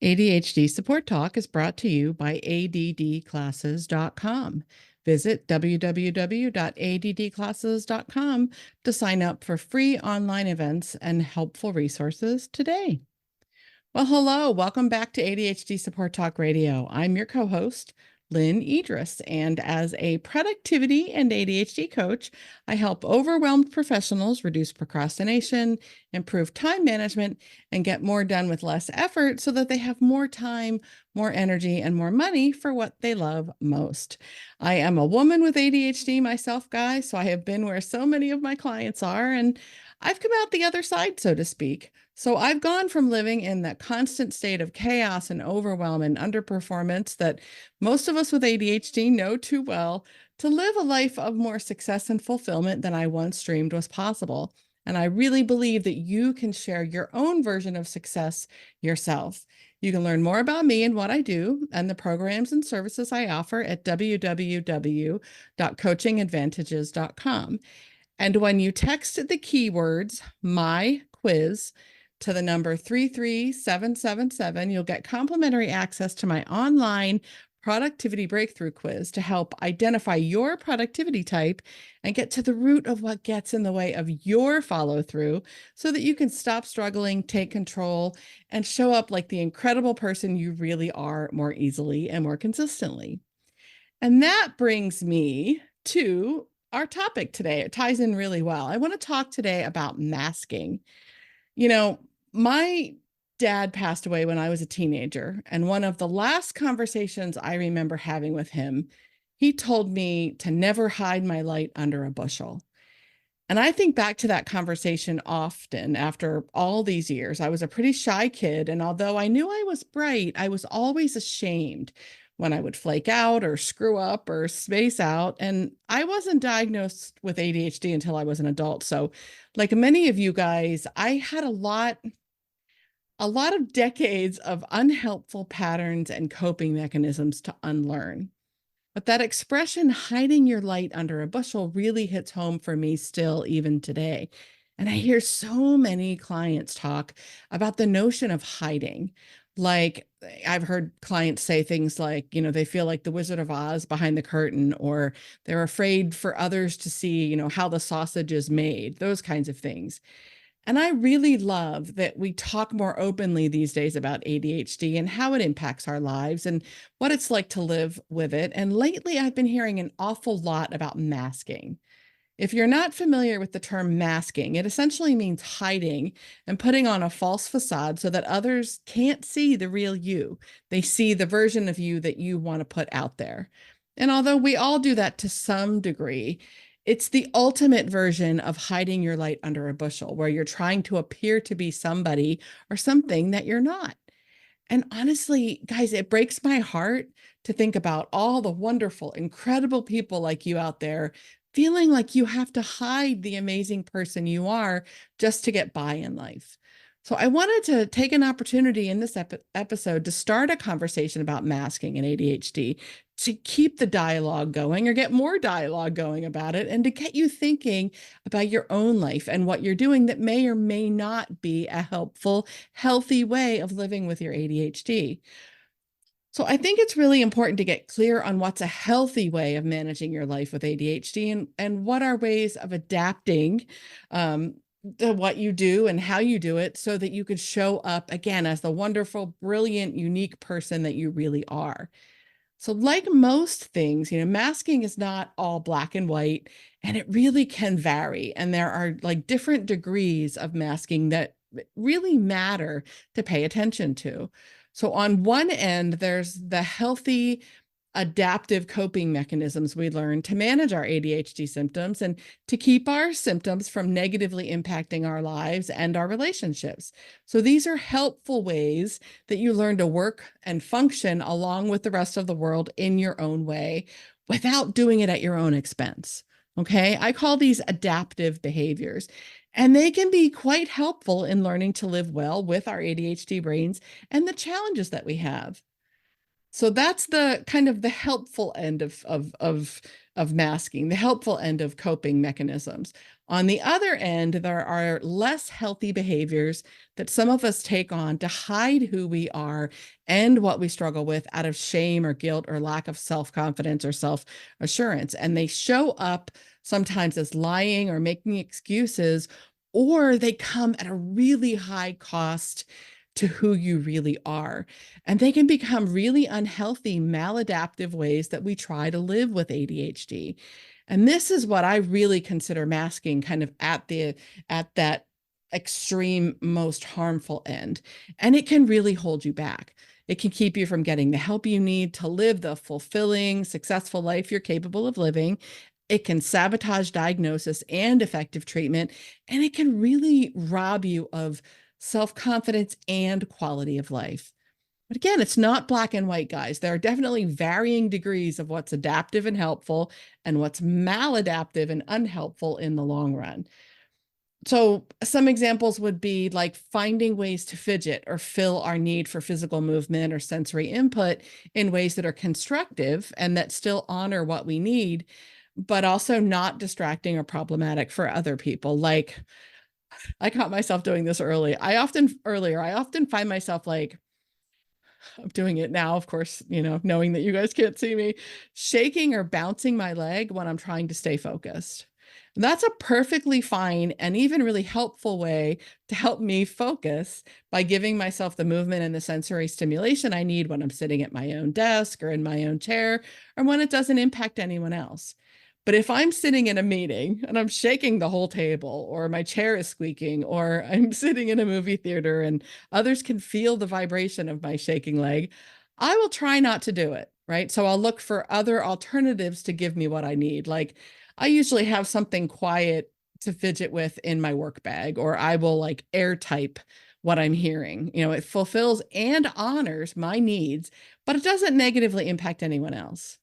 ADHD Support Talk is brought to you by addclasses.com. Visit www.addclasses.com to sign up for free online events and helpful resources today. Well, hello. Welcome back to ADHD Support Talk Radio. I'm your co-host, Lynne Edris, and as a productivity and ADHD coach, I help overwhelmed professionals reduce procrastination, improve time management, and get more done with less effort so that they have more time, more energy, and more money for what they love most. I am a woman with ADHD myself, guys, so I have been where so many of my clients are, and I've come out the other side, so to speak. So I've gone from living in that constant state of chaos and overwhelm and underperformance that most of us with ADHD know too well to live a life of more success and fulfillment than I once dreamed was possible. And I really believe that you can share your own version of success yourself. You can learn more about me and what I do and the programs and services I offer at www.coachingadvantages.com. And when you text the keywords, my quiz, to the number 33777, you'll get complimentary access to my online productivity breakthrough quiz to help identify your productivity type and get to the root of what gets in the way of your follow through so that you can stop struggling, take control, and show up like the incredible person you really are more easily and more consistently. And that brings me to our topic today. It ties in really well. I want to talk today about masking. You know, my dad passed away when I was a teenager, and one of the last conversations I remember having with him, he told me to never hide my light under a bushel. And I think back to that conversation often after all these years. I was a pretty shy kid, and although I knew I was bright, I was always ashamed when I would flake out or screw up or space out. And I wasn't diagnosed with ADHD until I was an adult. So, like many of you guys, I had a lot of decades of unhelpful patterns and coping mechanisms to unlearn. But that expression, hiding your light under a bushel, really hits home for me still, even today. And I hear so many clients talk about the notion of hiding. Like, I've heard clients say things like, they feel like the Wizard of Oz behind the curtain, or they're afraid for others to see, how the sausage is made, those kinds of things. And I really love that we talk more openly these days about ADHD and how it impacts our lives and what it's like to live with it. And lately, I've been hearing an awful lot about masking. If you're not familiar with the term masking, it essentially means hiding and putting on a false facade so that others can't see the real you. They see the version of you that you want to put out there. And although we all do that to some degree, it's the ultimate version of hiding your light under a bushel, where you're trying to appear to be somebody or something that you're not. And honestly, guys, it breaks my heart to think about all the wonderful, incredible people like you out there feeling like you have to hide the amazing person you are just to get by in life. So I wanted to take an opportunity in this episode to start a conversation about masking and ADHD, to keep the dialogue going or get more dialogue going about it, and to get you thinking about your own life and what you're doing that may or may not be a helpful, healthy way of living with your ADHD. So I think it's really important to get clear on what's a healthy way of managing your life with ADHD, and what are ways of adapting to what you do and how you do it so that you could show up again as the wonderful, brilliant, unique person that you really are. So like most things, masking is not all black and white, and it really can vary. And there are like different degrees of masking that really matter to pay attention to. So on one end, there's the healthy, adaptive coping mechanisms we learn to manage our ADHD symptoms and to keep our symptoms from negatively impacting our lives and our relationships. So these are helpful ways that you learn to work and function along with the rest of the world in your own way without doing it at your own expense. Okay, I call these adaptive behaviors. And they can be quite helpful in learning to live well with our ADHD brains and the challenges that we have. So that's the kind of the helpful end of masking, the helpful end of coping mechanisms. On the other end, there are less healthy behaviors that some of us take on to hide who we are and what we struggle with out of shame or guilt or lack of self-confidence or self-assurance. And they show up sometimes as lying or making excuses, or they come at a really high cost to who you really are. And they can become really unhealthy, maladaptive ways that we try to live with ADHD. And this is what I really consider masking, kind of at that extreme, most harmful end. And it can really hold you back. It can keep you from getting the help you need to live the fulfilling, successful life you're capable of living. It can sabotage diagnosis and effective treatment, and it can really rob you of self-confidence and quality of life. But again, it's not black and white, guys. There are definitely varying degrees of what's adaptive and helpful and what's maladaptive and unhelpful in the long run. So some examples would be like finding ways to fidget or fill our need for physical movement or sensory input in ways that are constructive and that still honor what we need, but also not distracting or problematic for other people. Like I caught myself doing this I often find myself like, I'm doing it now, of course, knowing that you guys can't see me, shaking or bouncing my leg when I'm trying to stay focused. And that's a perfectly fine and even really helpful way to help me focus by giving myself the movement and the sensory stimulation I need when I'm sitting at my own desk or in my own chair, or when it doesn't impact anyone else. But if I'm sitting in a meeting and I'm shaking the whole table, or my chair is squeaking, or I'm sitting in a movie theater and others can feel the vibration of my shaking leg, I will try not to do it, right? So I'll look for other alternatives to give me what I need. Like I usually have something quiet to fidget with in my work bag, or I will like air type what I'm hearing. It fulfills and honors my needs, but it doesn't negatively impact anyone else.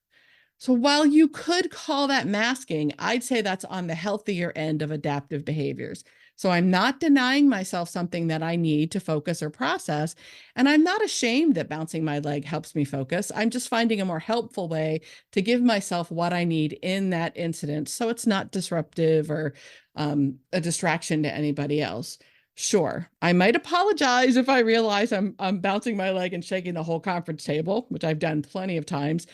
So while you could call that masking, I'd say that's on the healthier end of adaptive behaviors. So I'm not denying myself something that I need to focus or process. And I'm not ashamed that bouncing my leg helps me focus. I'm just finding a more helpful way to give myself what I need in that incident, so it's not disruptive or a distraction to anybody else. Sure, I might apologize if I realize I'm bouncing my leg and shaking the whole conference table, which I've done plenty of times.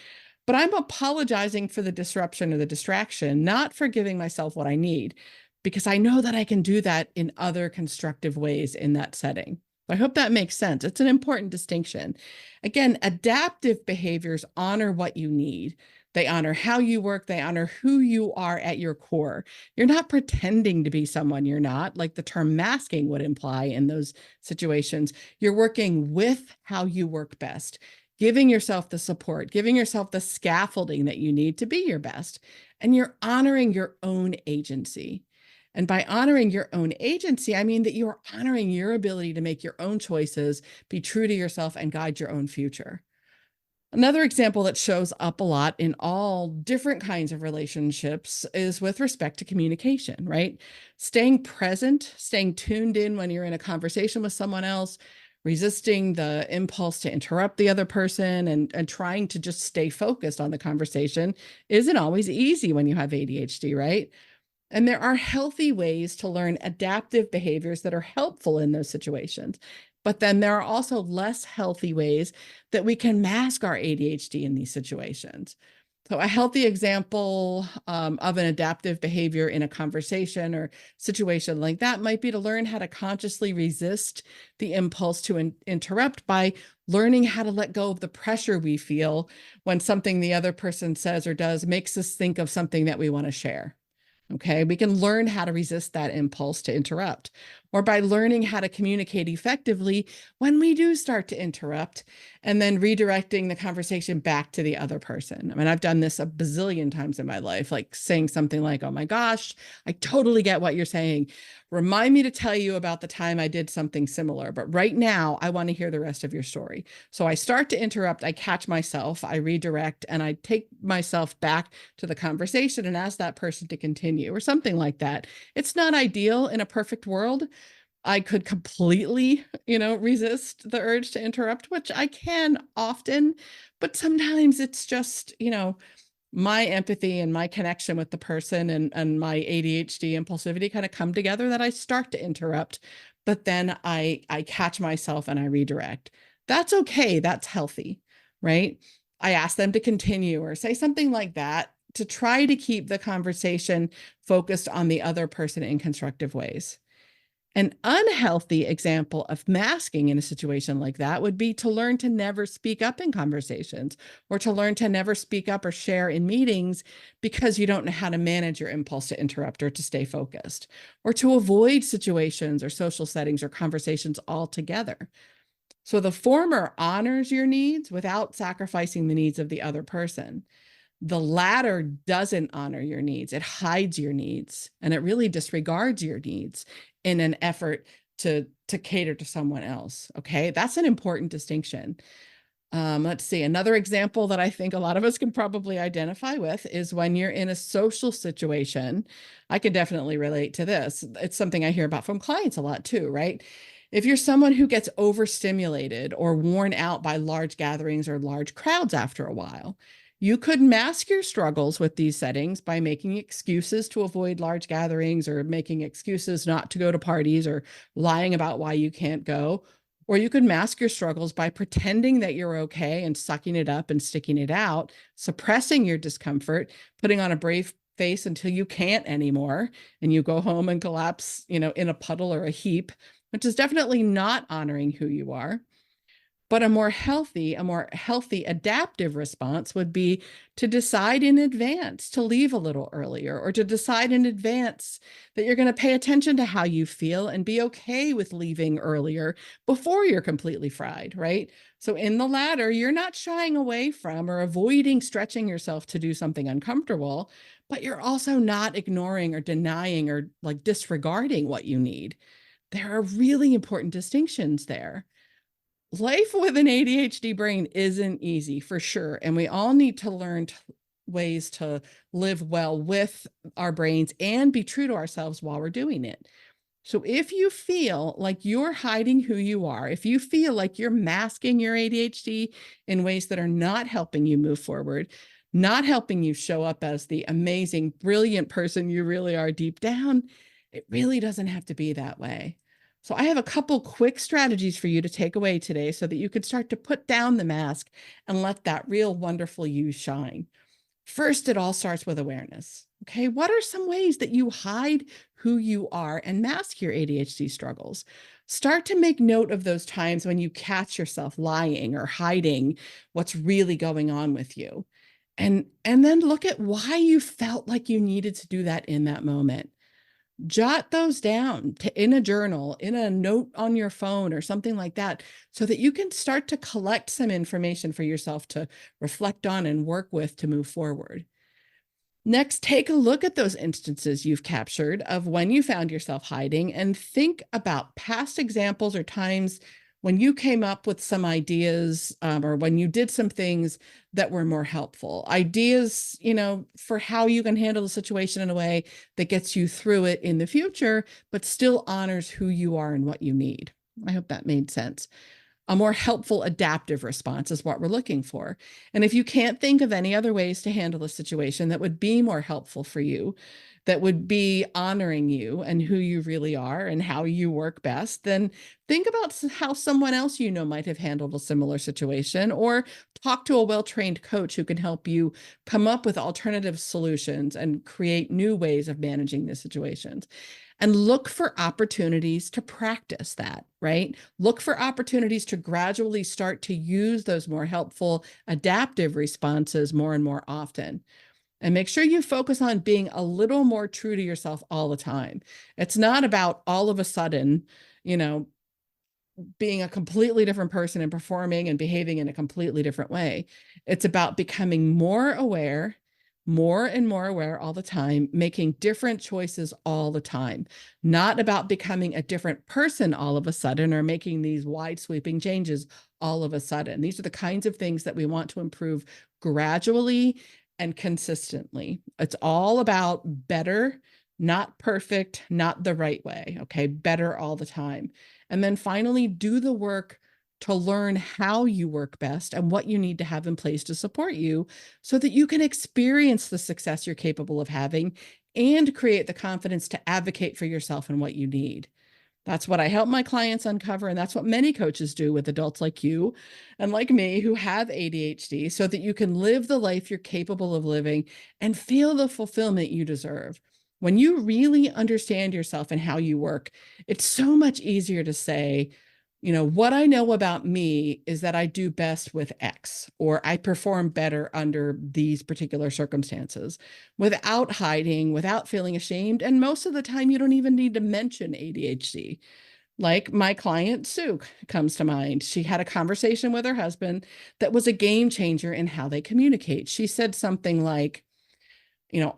But I'm apologizing for the disruption or the distraction, not for giving myself what I need, because I know that I can do that in other constructive ways in that setting. I hope that makes sense. It's an important distinction. Again, adaptive behaviors honor what you need. They honor how you work. They honor who you are at your core. You're not pretending to be someone you're not, like the term masking would imply in those situations. You're working with how you work best, giving yourself the support, giving yourself the scaffolding that you need to be your best. And you're honoring your own agency. And by honoring your own agency, I mean that you are honoring your ability to make your own choices, be true to yourself, and guide your own future. Another example that shows up a lot in all different kinds of relationships is with respect to communication, right? Staying present, staying tuned in when you're in a conversation with someone else, resisting the impulse to interrupt the other person, and trying to just stay focused on the conversation isn't always easy when you have ADHD, right? And there are healthy ways to learn adaptive behaviors that are helpful in those situations. But then there are also less healthy ways that we can mask our ADHD in these situations. So a healthy example of an adaptive behavior in a conversation or situation like that might be to learn how to consciously resist the impulse to interrupt by learning how to let go of the pressure we feel when something the other person says or does makes us think of something that we want to share. Okay, we can learn how to resist that impulse to interrupt, or by learning how to communicate effectively when we do start to interrupt, and then redirecting the conversation back to the other person. I mean, I've done this a bazillion times in my life, like saying something like, "Oh my gosh, I totally get what you're saying. Remind me to tell you about the time I did something similar, but right now I want to hear the rest of your story." So I start to interrupt, I catch myself, I redirect, and I take myself back to the conversation and ask that person to continue, or something like that. It's not ideal in a perfect world. I could completely, resist the urge to interrupt, which I can often, but sometimes it's just, my empathy and my connection with the person and my ADHD impulsivity kind of come together, that I start to interrupt, but then I catch myself and I redirect. That's okay. That's healthy, right? I ask them to continue or say something like that to try to keep the conversation focused on the other person in constructive ways. An unhealthy example of masking in a situation like that would be to learn to never speak up in conversations, or to learn to never speak up or share in meetings because you don't know how to manage your impulse to interrupt or to stay focused, or to avoid situations or social settings or conversations altogether. So the former honors your needs without sacrificing the needs of the other person. The latter doesn't honor your needs. It hides your needs, and it really disregards your needs in an effort to cater to someone else. Okay, that's an important distinction. Let's see. Another example that I think a lot of us can probably identify with is when you're in a social situation. I can definitely relate to this. It's something I hear about from clients a lot too, right? If you're someone who gets overstimulated or worn out by large gatherings or large crowds after a while, you could mask your struggles with these settings by making excuses to avoid large gatherings, or making excuses not to go to parties, or lying about why you can't go. Or you could mask your struggles by pretending that you're okay and sucking it up and sticking it out, suppressing your discomfort, putting on a brave face until you can't anymore, and you go home and collapse, in a puddle or a heap, which is definitely not honoring who you are. But a more healthy adaptive response would be to decide in advance to leave a little earlier, or to decide in advance that you're going to pay attention to how you feel and be okay with leaving earlier before you're completely fried, right? So in the latter, you're not shying away from or avoiding stretching yourself to do something uncomfortable, but you're also not ignoring or denying or like disregarding what you need. There are really important distinctions there. Life with an ADHD brain isn't easy, for sure. And we all need to learn ways to live well with our brains and be true to ourselves while we're doing it. So if you feel like you're hiding who you are, if you feel like you're masking your ADHD in ways that are not helping you move forward, not helping you show up as the amazing, brilliant person you really are deep down, it really doesn't have to be that way. So I have a couple quick strategies for you to take away today so that you could start to put down the mask and let that real wonderful you shine. First, it all starts with awareness. Okay, what are some ways that you hide who you are and mask your ADHD struggles? Start to make note of those times when you catch yourself lying or hiding what's really going on with you. And then look at why you felt like you needed to do that in that moment. Jot those down in a journal, in a note on your phone or something like that, so that you can start to collect some information for yourself to reflect on and work with to move forward. Next, take a look at those instances you've captured of when you found yourself hiding, and think about past examples or times when you came up with some ideas, or when you did some things that were more helpful. Ideas, for how you can handle the situation in a way that gets you through it in the future, but still honors who you are and what you need. I hope that made sense. A more helpful adaptive response is what we're looking for. And if you can't think of any other ways to handle a situation that would be more helpful for you, that would be honoring you and who you really are and how you work best, then think about how someone else might have handled a similar situation, or talk to a well-trained coach who can help you come up with alternative solutions and create new ways of managing the situations. And look for opportunities to practice that, right? Look for opportunities to gradually start to use those more helpful adaptive responses more and more often. And make sure you focus on being a little more true to yourself all the time. It's not about all of a sudden, being a completely different person and performing and behaving in a completely different way. It's about becoming more aware, more and more aware all the time, making different choices all the time, not about becoming a different person all of a sudden or making these wide sweeping changes all of a sudden. These are the kinds of things that we want to improve gradually and consistently. It's all about better, not perfect, not the right way. Okay. Better all the time. And then finally, do the work to learn how you work best and what you need to have in place to support you so that you can experience the success you're capable of having and create the confidence to advocate for yourself and what you need. That's what I help my clients uncover. And that's what many coaches do with adults like you and like me who have ADHD so that you can live the life you're capable of living and feel the fulfillment you deserve. When you really understand yourself and how you work, it's so much easier to say, what I know about me is that I do best with X, or I perform better under these particular circumstances without hiding, without feeling ashamed. And most of the time, you don't even need to mention ADHD. Like my client, Sue, comes to mind. She had a conversation with her husband that was a game changer in how they communicate. She said something like,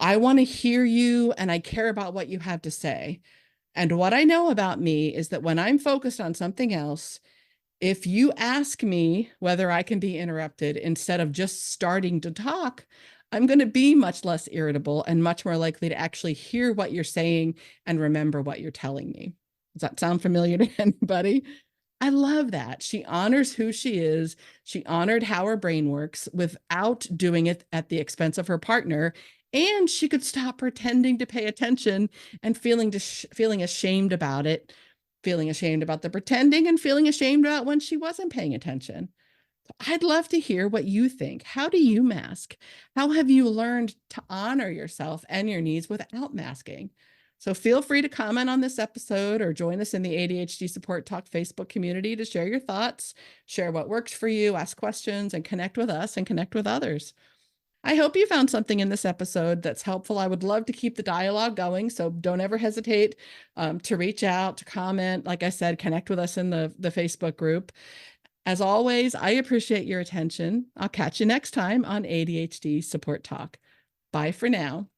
I want to hear you and I care about what you have to say. And what I know about me is that when I'm focused on something else, if you ask me whether I can be interrupted instead of just starting to talk, I'm going to be much less irritable and much more likely to actually hear what you're saying and remember what you're telling me. Does that sound familiar to anybody? I love that. She honors who she is. She honored how her brain works without doing it at the expense of her partner. And she could stop pretending to pay attention and feeling ashamed about it, feeling ashamed about the pretending and feeling ashamed about when she wasn't paying attention. I'd love to hear what you think. How do you mask? How have you learned to honor yourself and your needs without masking? So feel free to comment on this episode or join us in the ADHD Support Talk Facebook community to share your thoughts, share what works for you, ask questions, and connect with us and connect with others. I hope you found something in this episode that's helpful. I would love to keep the dialogue going, so don't ever hesitate to reach out, to comment. Like I said, connect with us in the Facebook group. As always, I appreciate your attention. I'll catch you next time on ADHD Support Talk. Bye for now.